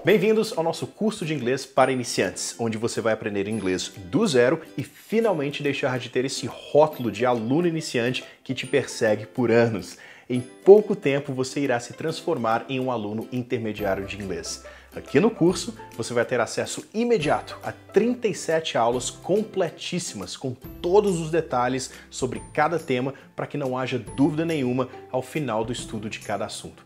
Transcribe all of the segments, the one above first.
Bem-vindos ao nosso curso de inglês para iniciantes, onde você vai aprender inglês do zero e finalmente deixar de ter esse rótulo de aluno iniciante que te persegue por anos. Em pouco tempo você irá se transformar em um aluno intermediário de inglês. Aqui no curso você vai ter acesso imediato a 37 aulas completíssimas com todos os detalhes sobre cada tema para que não haja dúvida nenhuma ao final do estudo de cada assunto.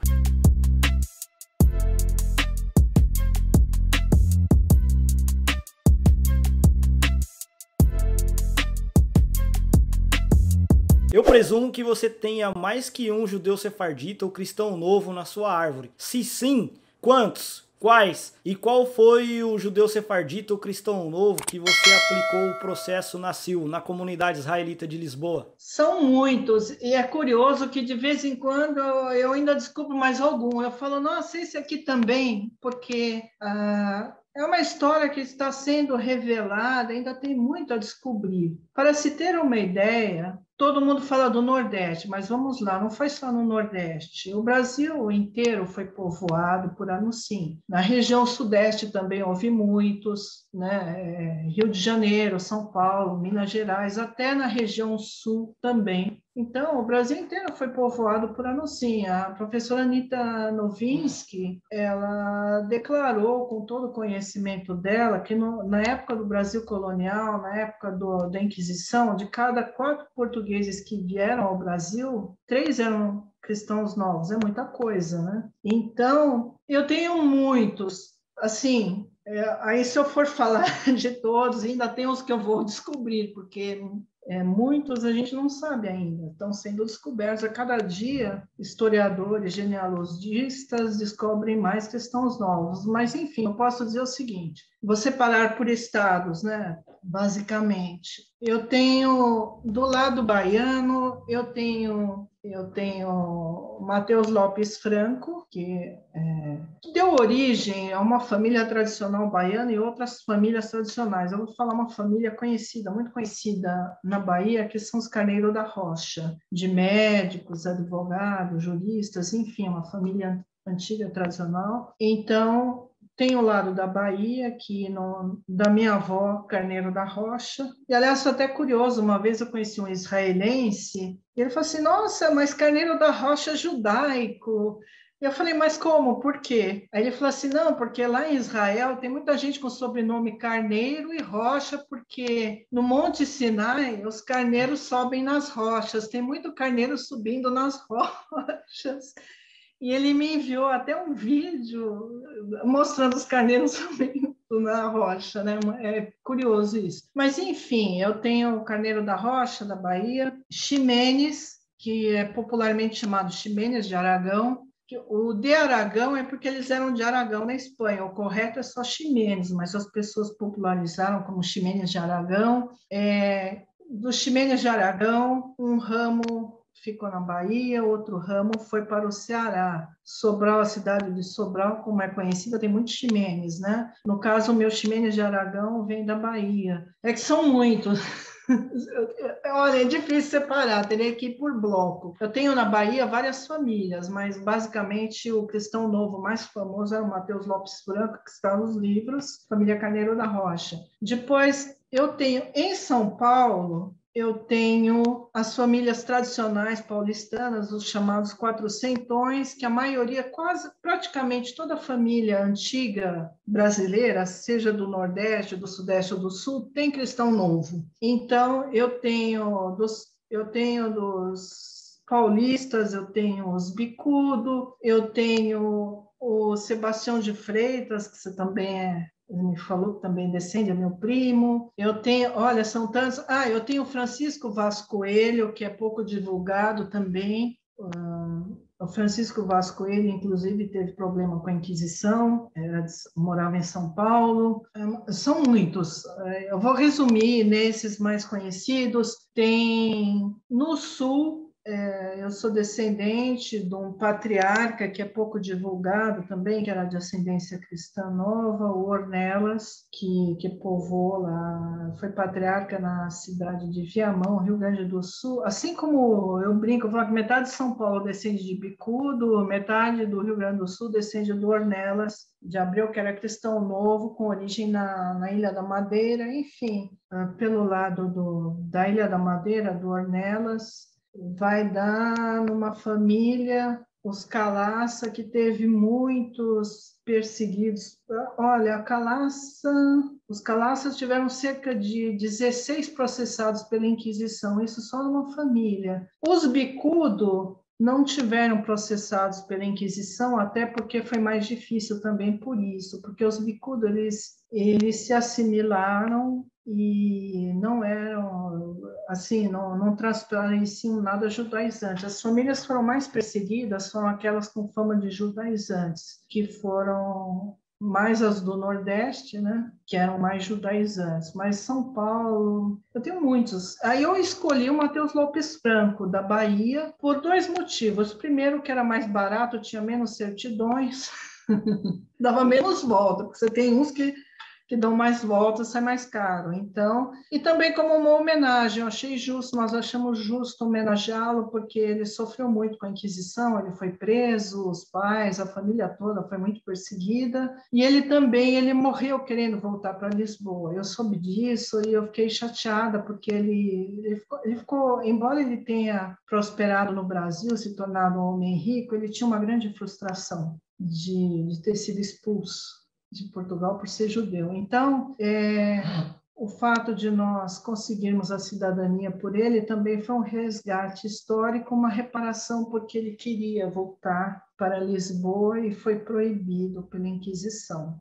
Eu presumo que você tenha mais que um judeu sefardita ou cristão novo na sua árvore. Se sim, quantos? Quais? E qual foi o judeu sefardita ou cristão novo que você aplicou o processo na CIL, na comunidade israelita de Lisboa? São muitos, e é curioso que de vez em quando eu ainda descubro mais algum. Eu falo, nossa, esse aqui também, porque é uma história que está sendo revelada, ainda tem muito a descobrir. Para se ter uma ideia, todo mundo fala do Nordeste, mas vamos lá, não foi só no Nordeste. O Brasil inteiro foi povoado por Anusim. Na região Sudeste também houve muitos, né? Rio de Janeiro, São Paulo, Minas Gerais, até na região Sul também. Então, o Brasil inteiro foi povoado por Anusim. A professora Anita Novinsky, ela declarou com todo o conhecimento dela que na época do Brasil colonial, na época da Inquisição, de cada 4 portugueses que vieram ao Brasil, 3 eram cristãos novos. É muita coisa, né? Então, eu tenho muitos, assim... aí, se eu for falar de todos, ainda tem os que eu vou descobrir, porque muitos a gente não sabe ainda, estão sendo descobertos. A cada dia, historiadores, genealogistas descobrem mais cristãos novos. Mas, enfim, eu posso dizer o seguinte, vou separar por estados, né? Basicamente. Eu tenho, do lado baiano, eu tenho Mateus Lopes Franco, que deu origem a uma família tradicional baiana e outras famílias tradicionais. Eu vou falar uma família conhecida, muito conhecida na Bahia, que são os Carneiro da Rocha, de médicos, advogados, juristas, enfim, uma família antiga, tradicional. Então, tem o lado da Bahia, da minha avó, Carneiro da Rocha. E, aliás, foi até curioso, uma vez eu conheci um israelense, e ele falou assim, nossa, mas Carneiro da Rocha é judaico. Eu falei, mas como? Por quê? Aí ele falou assim, não, porque lá em Israel tem muita gente com sobrenome Carneiro e Rocha, porque no Monte Sinai os carneiros sobem nas rochas, tem muito carneiro subindo nas rochas. E ele me enviou até um vídeo mostrando os carneiros subindo na rocha, né? É curioso isso. Mas, enfim, eu tenho o Carneiro da Rocha, da Bahia, Ximenes, que é popularmente chamado Ximenes de Aragão. O de Aragão é porque eles eram de Aragão na Espanha, o correto é só Ximenes, mas as pessoas popularizaram como Ximenes de Aragão. Do Ximenes de Aragão, um ramo ficou na Bahia, outro ramo foi para o Ceará. Sobral, a cidade de Sobral, como é conhecida, tem muitos Ximenes, né? No caso, o meu Ximenes de Aragão vem da Bahia. É que são muitos. Olha, é difícil separar, teria que ir por bloco. Eu tenho na Bahia várias famílias, mas basicamente o cristão novo mais famoso é o Mateus Lopes Franco, que está nos livros, família Carneiro da Rocha. Depois, eu tenho em São Paulo, eu tenho as famílias tradicionais paulistanas, os chamados quatrocentões, que a maioria, praticamente toda a família antiga brasileira, seja do Nordeste, do Sudeste ou do Sul, tem cristão novo. Então, eu tenho dos paulistas, eu tenho os bicudo, eu tenho o Sebastião de Freitas, que você também ele me falou que também descende, é meu primo. Eu tenho, olha, são tantos. Eu tenho o Francisco Vaz Coelho, que é pouco divulgado também. O Francisco Vaz Coelho, inclusive, teve problema com a Inquisição, morava em São Paulo. São muitos. Eu vou resumir nesses mais conhecidos. Tem no Sul, eu sou descendente de um patriarca que é pouco divulgado também, que era de ascendência cristã nova, o Ornelas, que povoou lá, foi patriarca na cidade de Viamão, Rio Grande do Sul. Assim como eu brinco, eu falo que metade de São Paulo descende de Bicudo, metade do Rio Grande do Sul descende do Ornelas, de Abreu, que era cristão novo, com origem na Ilha da Madeira, enfim, pelo lado da Ilha da Madeira, do Ornelas, vai dar numa família, os Calaça, que teve muitos perseguidos. Olha, os Calaças tiveram cerca de 16 processados pela Inquisição, isso só numa família. Os Bicudo não tiveram processados pela Inquisição, até porque foi mais difícil também por isso, porque os Bicudo, eles se assimilaram e não eram, assim, não transpareciam nada judaizante. As famílias foram mais perseguidas, foram aquelas com fama de judaizantes, que foram mais as do Nordeste, né, que eram mais judaizantes. Mas São Paulo, eu tenho muitos. Aí eu escolhi o Mateus Lopes Franco, da Bahia, por 2 motivos. Primeiro, que era mais barato, tinha menos certidões, dava menos volta, porque você tem uns que dão mais voltas, sai mais caro. Então, e também como uma homenagem, eu achei justo, nós achamos justo homenageá-lo, porque ele sofreu muito com a Inquisição, ele foi preso, os pais, a família toda foi muito perseguida, e ele morreu querendo voltar para Lisboa. Eu soube disso e eu fiquei chateada, porque ele ficou, embora ele tenha prosperado no Brasil, se tornado um homem rico, ele tinha uma grande frustração de ter sido expulso de Portugal por ser judeu. Então, o fato de nós conseguirmos a cidadania por ele também foi um resgate histórico, uma reparação, porque ele queria voltar para Lisboa e foi proibido pela Inquisição.